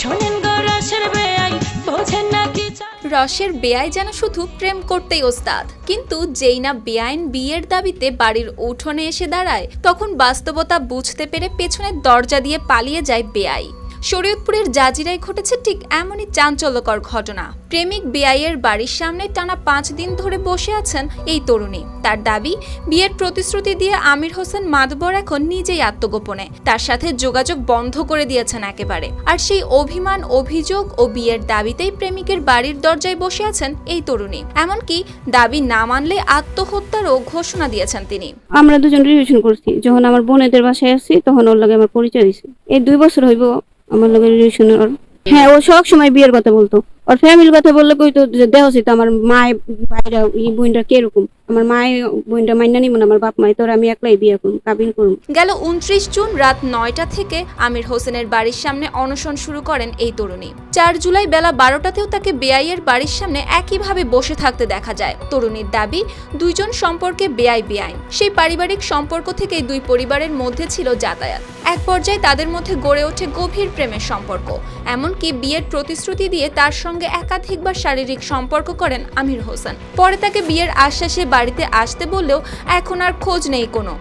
শোনেন গো রসের বেয়াই বোঝেন না কি রসের বেয়াই যেন শুধু প্রেম করতেই ওস্তাদ, কিন্তু যেই না বেআইন বিয়ের দাবিতে বাড়ির উঠোনে এসে দাঁড়ায় তখন বাস্তবতা বুঝতে পেরে পেছনের দরজা দিয়ে পালিয়ে যায় বেআই। শরীয়তপুরের জাজিরায় ঘটেছে ঠিক এমনই চাঞ্চল্যকর ঘটনা। প্রেমিক বেআইয়ের বাড়ির সামনে টানা 5 দিন ধরে বসে আছেন এই তরুণী। তার দাবি, বিয়ের প্রতিশ্রুতি দিয়ে আমির হোসেন মাতবর এখন নিজেই আত্মগোপনে তার সাথে যোগাযোগ বন্ধ করে দিয়েছেন একেবারে। আর সেই অভিমান, অভিযোগ ও বিয়ের দাবিতেই প্রেমিকের বাড়ির দরজায় বসে আছেন এই তরুণী। এমনকি দাবি না মানলে আত্মহত্যারও ঘোষণা দিয়েছেন তিনি। আমরা দুজন রিলেশন করছি, যখন আমার বোনেদের বাসায় আসছি তখন ওর লগে আমার পরিচয় হয়েছে। এই 2 বছর হইব আমার লগে রিলেশন। হ্যাঁ, ও সব সময় বিয়ের কথা বলতো। ওর ফ্যামিলির কথা বললে কইতো যে দেহ তো আমার মায়ের বাইরে এই বোনটা কিরকম, আমার মায়ের বোনটা মাইনা নিব না, আমার বাপ মাই তোর আমি একলাই বিয়ে করুম, কাবিন করুম। গেল 29 জুন রাত 9টা থেকে আমির হোসেনের বাড়ির সামনে অনশন শুরু করেন এই তরুণী। 4 জুলাই বেলা 12টাতেও তাকে বেআইয়ের বাড়ির সামনে একইভাবে বসে থাকতে দেখা যায়। তরুণীর দাবি, 2 জন সম্পর্কে বেআইন। সেই পারিবারিক সম্পর্ক থেকেই 2 পরিবারের মধ্যে ছিল যাতায়াত। এক পর্যায়ে তাদের মধ্যে গড়ে ওঠে গভীর প্রেমের সম্পর্ক। এমনকি বিয়ের প্রতিশ্রুতি দিয়ে তার সঙ্গে একাধিকবার শারীরিক সম্পর্ক করেন আমির হোসেন। পরে তাকে বিয়ের আশ্বাসে বাড়িতে আসতে বললেও এখন আর খোঁজ নেই কোনো।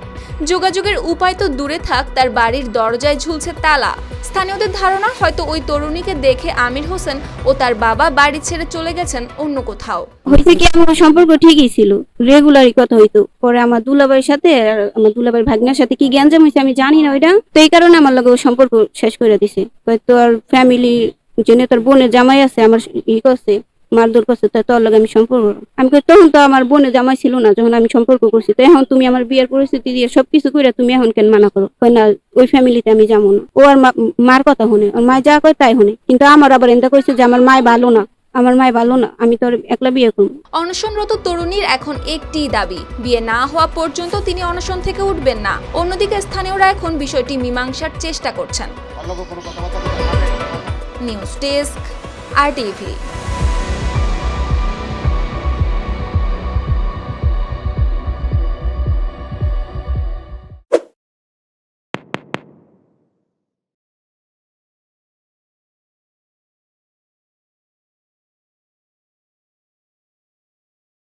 যোগাযোগের উপায় তো দূরে থাক, তার বাড়ির দরজায় ঝুলছে তালা। স্থানীয়দের ধারণা, হয়তো ওই তরুণীকে দেখে আমির হোসেন ও তার বাবা বাড়ি ছেড়ে চলে গেছেন অন্য কোথাও। হইছে কি, আমার সম্পর্ক ঠিকই ছিল, রেগুলারই কথা হইতো। পরে আমার দুলাভাইয়ের সাথে আর আমার দুলাভাইয়ের ভাগ্নার সাথে কি গ্যাঞ্জাম হয়েছে আমি জানি না ওইটা, তো এই কারণে আমার লগে সম্পর্ক শেষ করে দিছে। হয়তো আর ফ্যামিলি জেনে তোর বোনের জামাই আছে, আমার ই করছে, মারধর করছে, তাই তোর লগে আমি সম্পর্ক। আমি কই তখন তো আমার বোনের জামাই ছিল না যখন আমি সম্পর্ক করছি, তো এখন তুমি আমার বিয়ের পরিস্থিতি দিয়ে সবকিছু করে তুমি এখন কেন মানা করো? কই না, ওই ফ্যামিলিতে আমি যাবো না। ও আর মার কথা শুনে, ওর মা যা কয় তাই শুনে, কিন্তু আমার আবার এনটা কইছে যে আমার মায় ভালো না, আমার মায় ভালো না, আমি তোর একলা বিয়ে করবো। অনশনরত তরুণীর এখন একটিই দাবি, বিয়ে না হওয়া পর্যন্ত তিনি অনশন থেকে উঠবেন না। অন্যদিকে স্থানীয়রা এখন বিষয়টি মীমাংসার চেষ্টা করছেন। News desk, RTV।